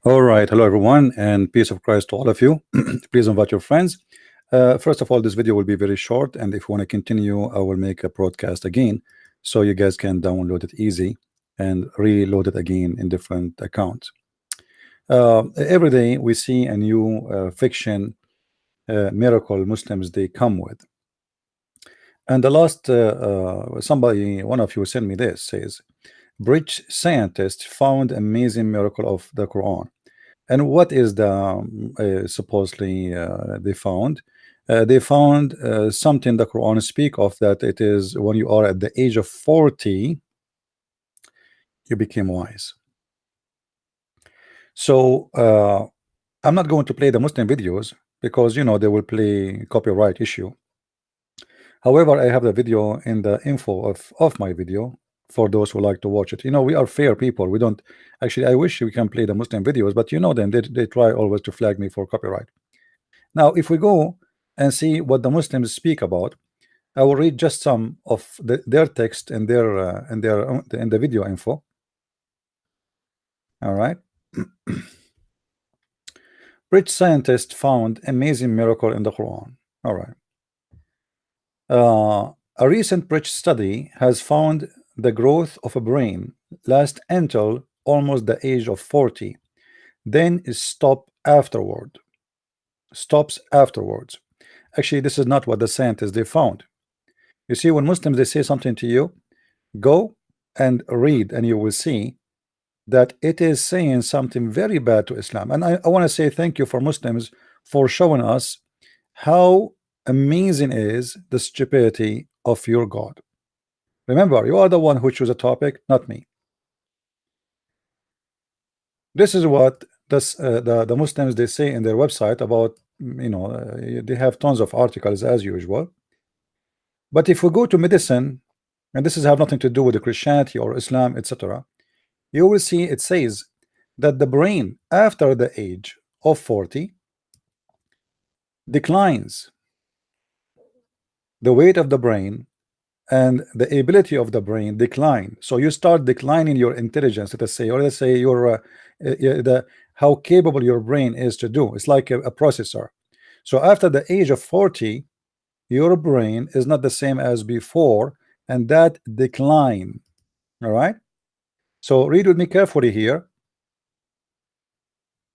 All right, hello everyone, and peace of Christ to all of you. Please invite your friends. First of all, this video will be very short, and if you want to continue, I will make a broadcast again, so you guys can download it easy and reload it again in different accounts. Every day we see a new fiction miracle Muslims they come with, and the last somebody, one of you sent me this, says British scientists found amazing miracle of the Quran. And what is the supposedly they found? They found something the Quran speak of, that it is when you are at the age of 40, you became wise. So I'm not going to play the Muslim videos because they will play copyright issue. However, I have the video in the info of my video for those who like to watch it. We are fair people. We don't actually. I wish we can play the Muslim videos, but them, they try always to flag me for copyright. Now, if we go and see what the Muslims speak about, I will read just some of their text and their in the video info. All right. British scientists found amazing miracle in the Quran. All right. A recent British study has found the growth of a brain lasts until almost the age of 40, then is stops afterwards. Actually, this is not what the scientists they found. You see, when Muslims they say something to you, go and read, and you will see that it is saying something very bad to Islam. And I want to say thank you for Muslims for showing us how amazing is the stupidity of your God. Remember, you are the one who chose a topic, not me. This is what the Muslims they say in their website about, they have tons of articles as usual. But if we go to medicine, and this is have nothing to do with the Christianity or Islam, etc., you will see it says that the brain after the age of 40 declines. The weight of the brain and the ability of the brain decline. So you start declining your intelligence, let's say, or let's say your how capable your brain is to do. It's like a processor. So after the age of 40, your brain is not the same as before, and that decline. All right. So read with me carefully here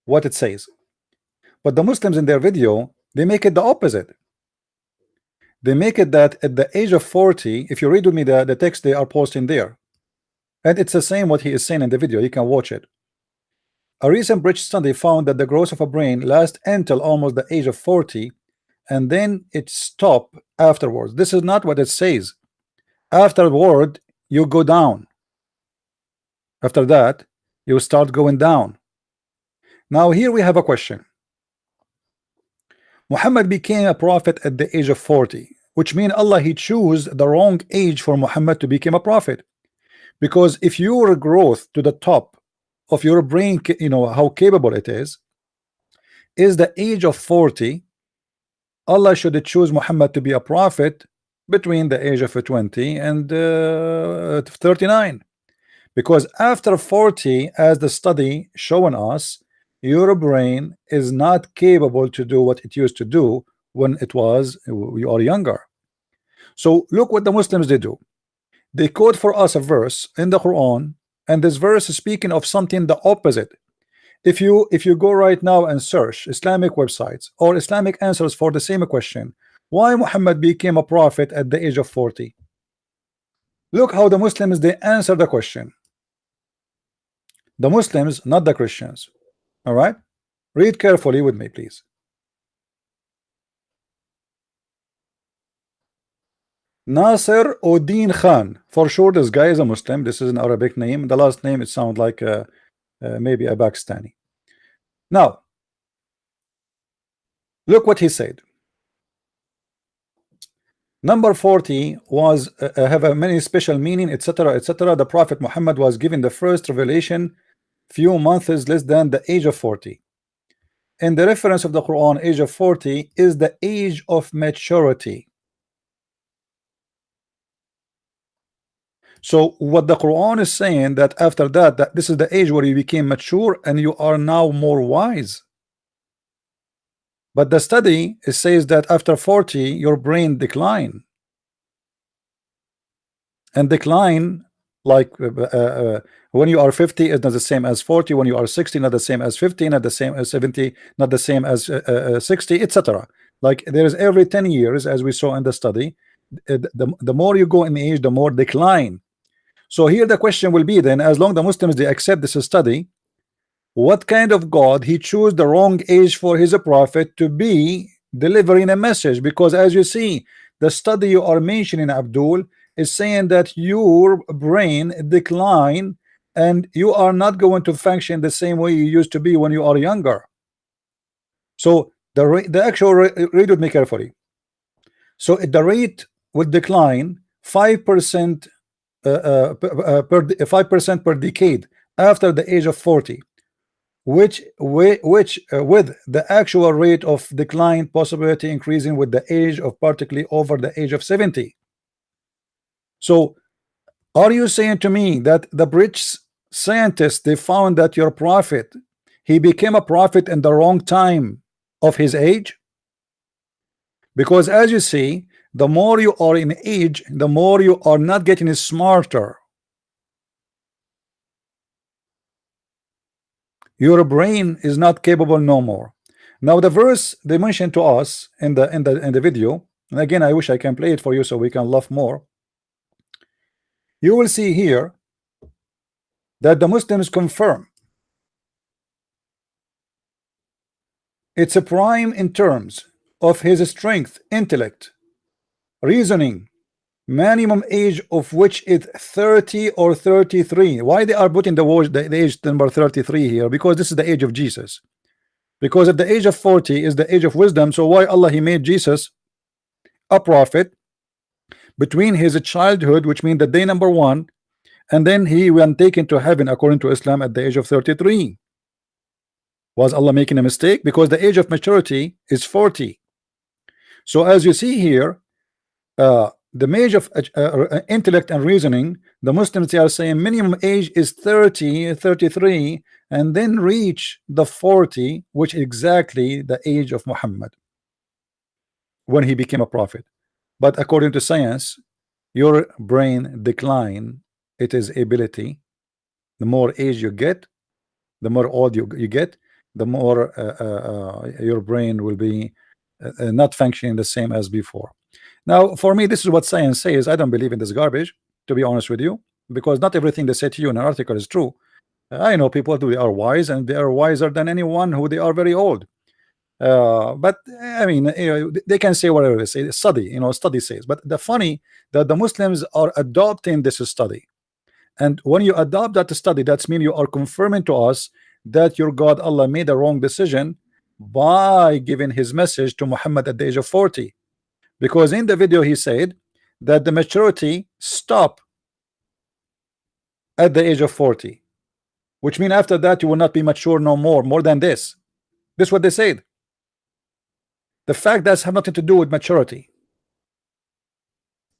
what it says. But the Muslims in their video, they make it the opposite. They make it that at the age of 40, if you read with me the text they are posting there, and it's the same what he is saying in the video, you can watch it. A recent British study found that the growth of a brain lasts until almost the age of 40, and then it stops afterwards. This is not what it says. Afterward, you go down. After that, you start going down. Now here we have a question. Muhammad became a prophet at the age of 40, which means Allah he chose the wrong age for Muhammad to become a prophet. Because if your growth to the top of your brain, how capable it is the age of 40, Allah should choose Muhammad to be a prophet between the age of 20 and 39. Because after 40, as the study showing us, your brain is not capable to do what it used to do when you are younger. So look what the Muslims they do. They quote for us a verse in the Quran, and this verse is speaking of something the opposite. If you go right now and search Islamic websites or Islamic answers for the same question, why Muhammad became a prophet at the age of 40, look how the Muslims they answer the question. The Muslims, not the Christians. All right, read carefully with me, please. Nasser Uddin Khan. For sure, this guy is a Muslim. This is an Arabic name. The last name it sounds like maybe a Pakistani. Now, look what he said. Number 40 was have a many special meaning, etc., etc. The Prophet Muhammad was given the first revelation few months less than the age of 40. In the reference of the Quran, age of 40 is the age of maturity. So what the Quran is saying, that after that, that this is the age where you became mature and you are now more wise. But the study, it says that after 40 your brain decline, and decline like when you are 50 is not the same as 40, when you are 60 not the same as 50, not the same as 70, not the same as 60, etc. Like there is every 10 years, as we saw in the study, the more you go in age, the more decline. So here the question will be then, as long the Muslims they accept this study, what kind of God he chose the wrong age for his prophet to be delivering a message? Because as you see, the study you are mentioning, Abdul, is saying that your brain decline and you are not going to function the same way you used to be when you are younger. So the actual read with me carefully. So the rate would decline 5% per 5% per decade after the age of 40, which with the actual rate of decline possibility increasing with the age of particularly over the age of 70. So are you saying to me that the British scientists they found that your prophet he became a prophet in the wrong time of his age? Because as you see, the more you are in age, the more you are not getting smarter. Your brain is not capable no more. Now the verse they mentioned to us in the video, and again I wish I can play it for you so we can laugh more. You will see here that the Muslims confirm it's a prime in terms of his strength, intellect, reasoning, minimum age of which is 30 or 33. Why they are putting the age number 33 here? Because this is the age of Jesus. Because at the age of 40 is the age of wisdom. So why Allah he made Jesus a prophet between his childhood, which means the day number 1, and then he went taken to heaven according to Islam at the age of 33. Was Allah making a mistake? Because the age of maturity is 40. So as you see here, the age of intellect and reasoning, the Muslims they are saying minimum age is 30, 33, and then reach the 40, which is exactly the age of Muhammad when he became a prophet. But according to science, your brain decline, it is ability. The more age you get, the more old you get, the more your brain will be not functioning the same as before. Now for me, this is what science says. I don't believe in this garbage, to be honest with you, because not everything they say to you in an article is true. I know people who they are wise, and they are wiser than anyone who they are very old. But I mean, they can say whatever they say. Study, study says. But the funny that the Muslims are adopting this study, and when you adopt that study, that means you are confirming to us that your God Allah made a wrong decision by giving his message to Muhammad at the age of 40. Because in the video he said that the maturity stop at the age of 40, which means after that you will not be mature no more than this. This is what they said. The fact does have nothing to do with maturity.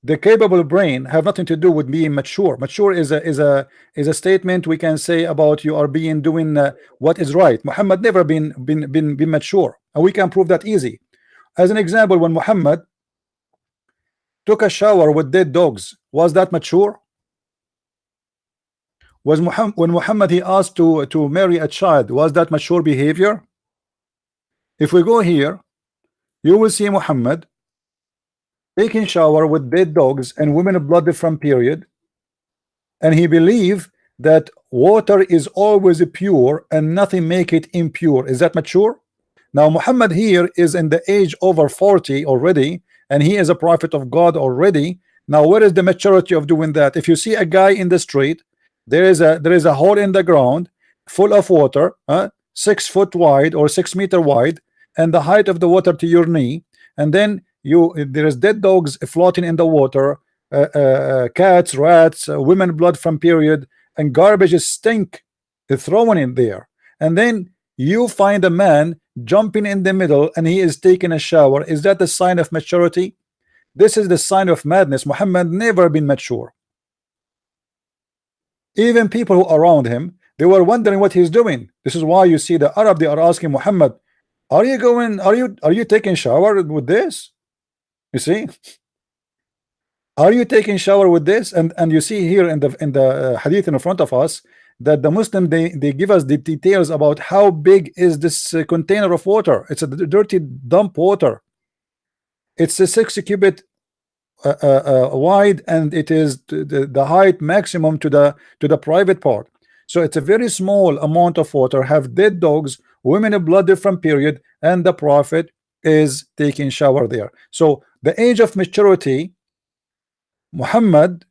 The capable brain have nothing to do with being mature. Mature is a statement we can say about you are doing what is right. Muhammad never been mature, and we can prove that easy. As an example, when Muhammad took a shower with dead dogs, was that mature? Was when Muhammad he asked to marry a child, was that mature behavior? If we go here, you will see Muhammad taking shower with dead dogs and women blood from period, and he believed that water is always pure and nothing make it impure. Is that mature? Now Muhammad here is in the age over 40 already, and he is a prophet of God already. Now where is the maturity of doing that? If you see a guy in the street, there is a hole in the ground full of water, 6 foot wide or 6 meter wide, and the height of the water to your knee, and then there is dead dogs floating in the water, cats, rats, women blood from period, and garbage stink thrown in there, and then you find a man jumping in the middle and he is taking a shower. Is that the sign of maturity? This is the sign of madness. Muhammad never been mature. Even people who are around him, they were wondering what he's doing. This is why you see the Arab, they are asking Muhammad, are you going, are you taking shower with this? You see, are you taking shower with this? And you see here in the hadith in front of us that the Muslim, they give us the details about how big is this container of water. It's a dirty dump water. It's a 60 cubit wide, and it is the height maximum to the private part. So it's a very small amount of water, have dead dogs, women of blood different period, and the Prophet is taking shower there. So the age of maturity, Muhammad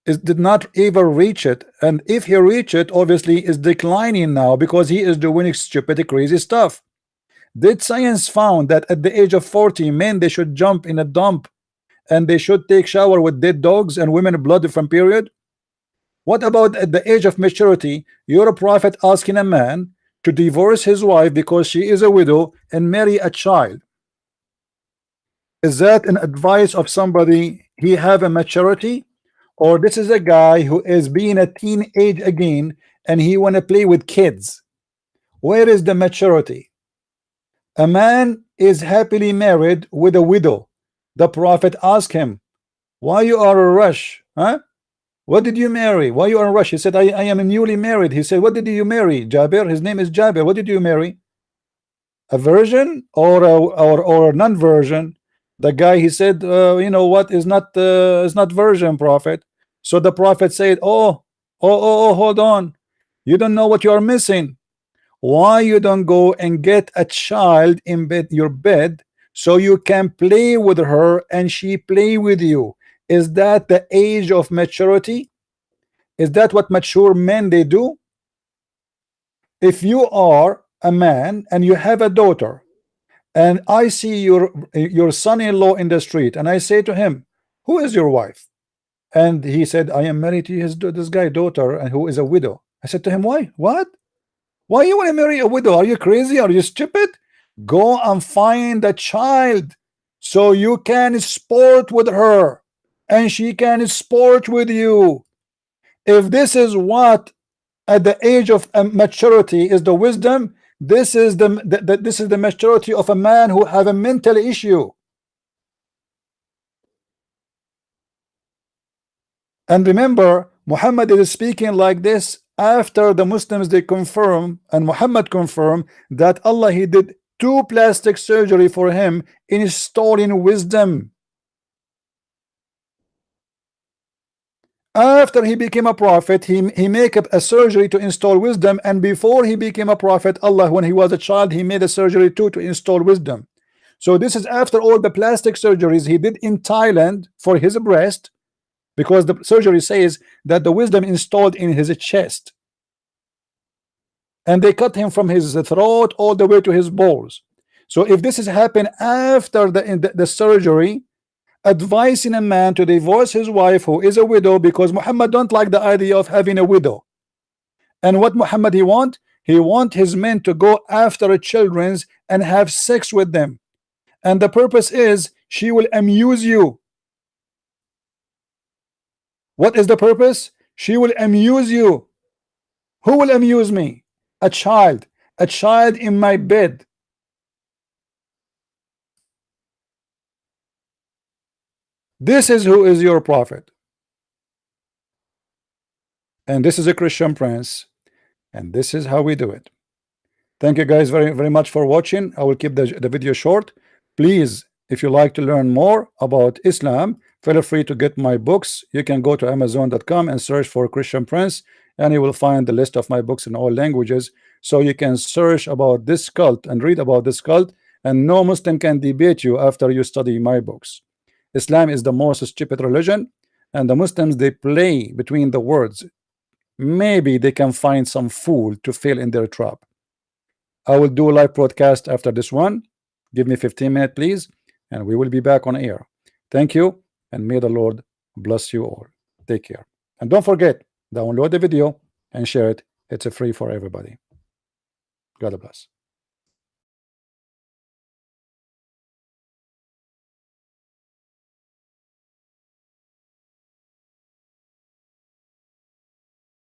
did not ever reach it, and if he reach it, obviously is declining now because he is doing stupid crazy stuff. Did science found that at the age of 40 men they should jump in a dump and they should take shower with dead dogs and women blood from period? What about at the age of maturity, you're a prophet asking a man to divorce his wife because she is a widow and marry a child? Is that an advice of somebody he have a maturity, or this is a guy who is being a teenage again and he want to play with kids? Where is the maturity? A man is happily married with a widow. The Prophet asked him, why you are a rush, huh? What did you marry? Why you are a rush? He said, I am newly married. He said, what did you marry? Jabir, his name is Jabir. What did you marry? A virgin or a non-virgin? The guy, he said, you know what, is not virgin, Prophet. So the Prophet said, oh, hold on, you don't know what you are missing. Why you don't go and get a child in your bed so you can play with her and she play with you? Is that the age of maturity? Is that what mature men they do? If you are a man and you have a daughter, and I see your son-in-law in the street, and I say to him, who is your wife? And he said, I am married to this guy daughter, and who is a widow. I said to him, why? What? Why you want to marry a widow? Are you crazy? Are you stupid? Go and find a child so you can sport with her and she can sport with you. If this is what at the age of maturity is the wisdom, this is the maturity of a man who have a mental issue. And remember, Muhammad is speaking like this after the Muslims they confirm, and Muhammad confirmed that Allah he did 2 plastic surgery for him in installing wisdom. After he became a prophet, he make up a surgery to install wisdom, and before he became a prophet, Allah, when he was a child, he made a surgery too to install wisdom. So this is after all the plastic surgeries he did in Thailand for his breast, because the surgery says that the wisdom installed in his chest, and they cut him from his throat all the way to his balls. So if this has happened after the surgery, advising a man to divorce his wife who is a widow, because Muhammad don't like the idea of having a widow. And what Muhammad he want his men to go after children's and have sex with them, and the purpose is she will amuse you. What is the purpose? She will amuse you. Who will amuse me? A child in my bed. This is who is your prophet, and this is a Christian Prince, and this is how we do it. Thank you guys very much for watching. I will keep the video short. Please, if you like to learn more about Islam, feel free to get my books. You can go to Amazon.com and search for Christian Prince, and you will find the list of my books in all languages, so you can search about this cult and read about this cult, and no Muslim can debate you after you study my books. Islam is the most stupid religion, and the Muslims they play between the words. Maybe they can find some fool to fail in their trap. I will do a live broadcast after this one. Give me 15 minutes, please, and we will be back on air. Thank you, and may the Lord bless you all. Take care, and don't forget, download the video and share it. It's free for everybody. God bless.